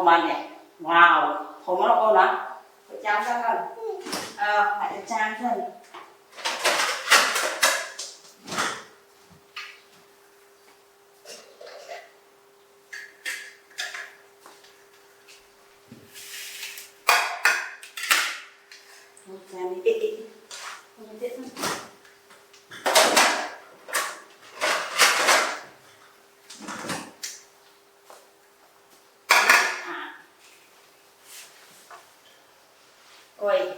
mà nè wow không nó con đó phải trang ra thân phải trang thân trang đi không biết ôi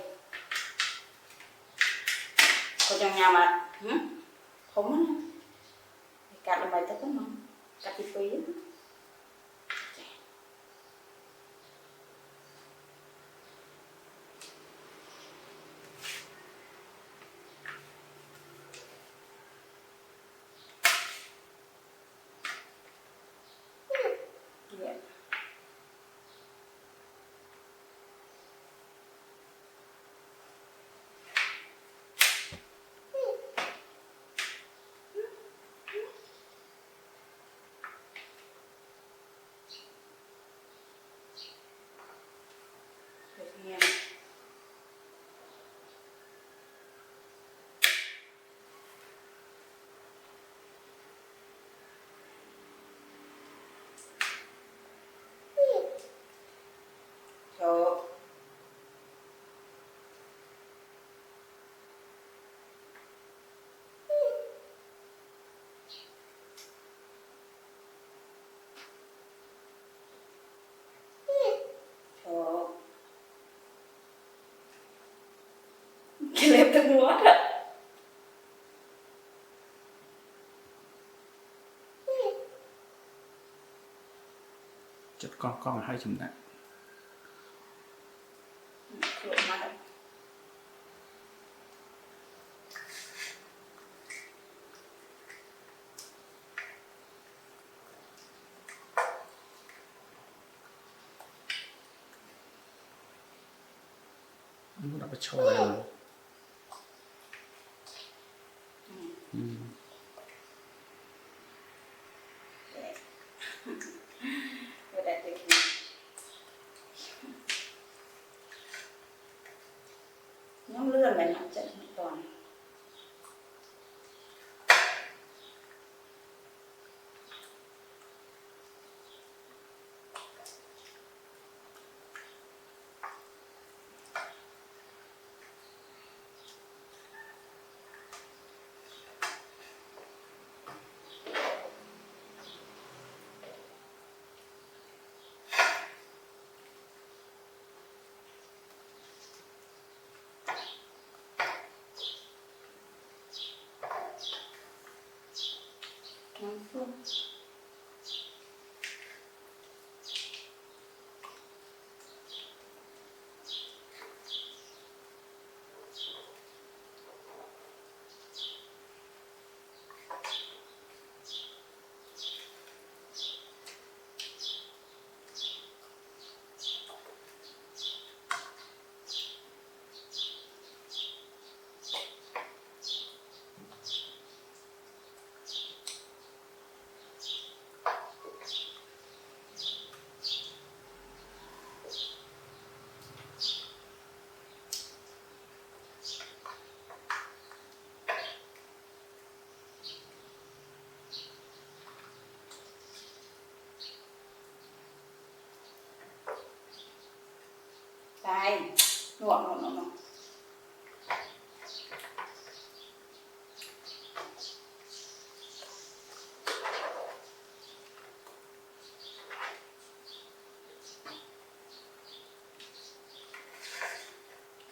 cô trong nhà mà không á cắt là bài tất cả nó cắt thì phí yeah. So cái lẹp thức muối chất con hai chấm nặng nó đã bị trôi rồi nhóm lươn này nặng chân hoàn toàn đây nuộng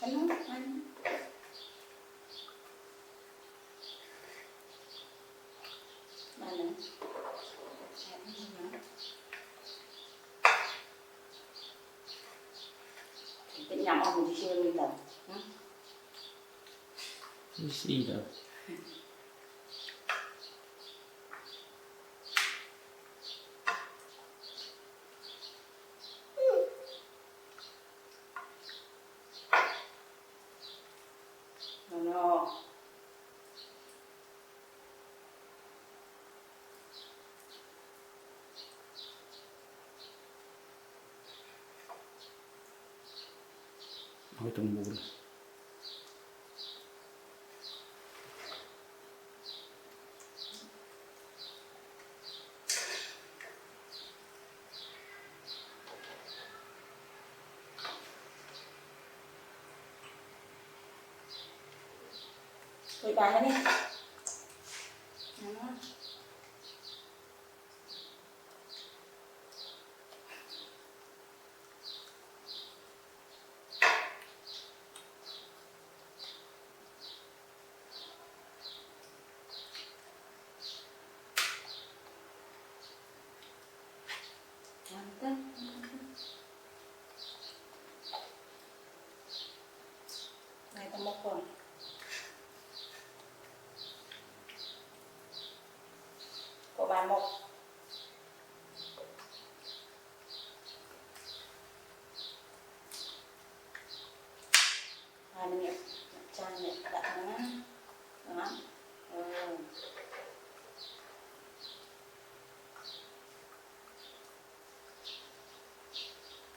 cái nó anh đây này cái nhắm ông thì chưa lên đầu gì đâu nó Hỏi tung mù rồi. Tôi bán nó đi. Đó. Này tao một con. Của bà một. Hai mươi trang này đặt nó. Đó. Ừ.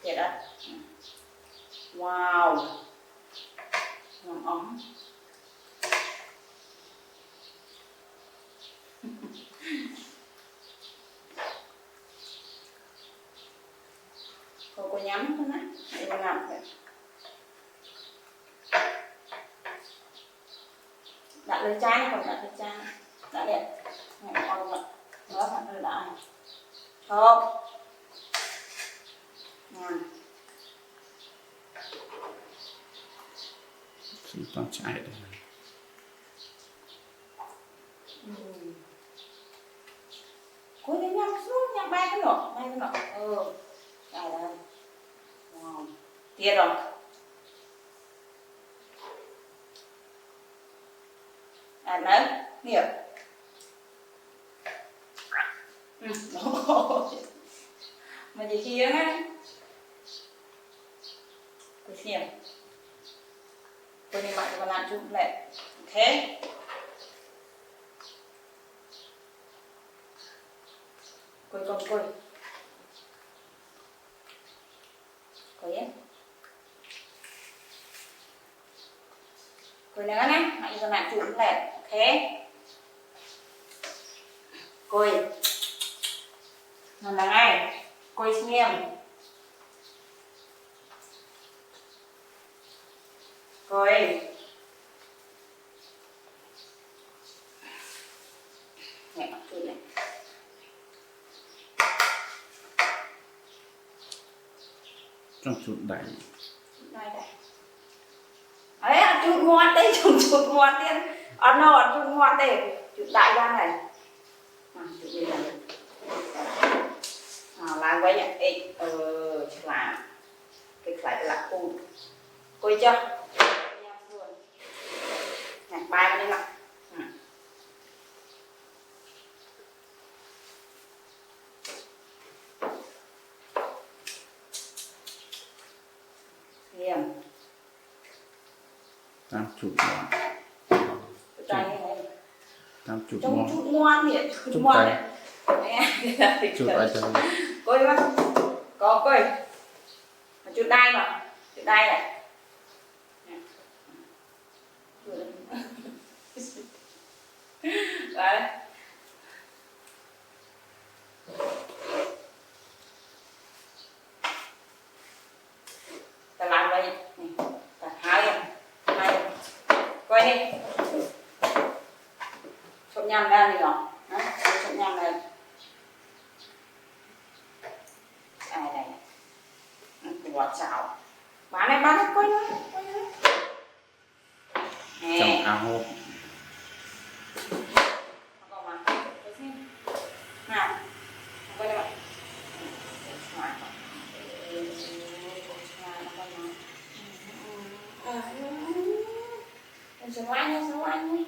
Thiệt đó. Wow. Ngon ống. Cô nhắm thôi á. Hãy làm vậy. Đặt lên chai còn đặt lên chai. Đã đẹp. Này con vậy. Đó thật là đã. Không. Ngon. Chỉ toàn chạy thôi. Cô đi nhắm xuống, nhắm bay cái nọ. Ừ. Đây đây. Wow. Tiết rồi. Nấu. Nghiệp. Đúng rồi. Mà chỉ khi á. Cô xem. Cô đi mạnh và làm chút lại. Ok. Cô con cô. Cô nhé. Cô nữa nè. Mạnh và làm chút lại. Ok. Cô. Nó là ngay. Cô xem. Rồi. Mẹ bắt chút này. Trong chút đẩy. Đây đây. Ấy, chút ngoan đây, chút ngoan tiên. Nó chút ngoan đây. Chút đại ra này. Chút đi này. Làm quay nhỉ. Ê, chắc là cái phải là cô chưa? Nhạc bài vào đây mà. Hiền. Tam chút ngon. Tam chút Trong ngon. chút ngoan thì chút ngoan đấy. Chút ở đây. Coi mà. Có coi. Chút đai mà. Chút đai này. Đấy. Ta làm đây. Ta hai. Coi đi. Trộn nhằm ra đi rồi. Trộn nhằm này. Đây đây. Quả chảo. Bán này coi nữa. Trong áo. Còn mà. Coi xem. Nào. Coi đây bạn. Sống anh nhé.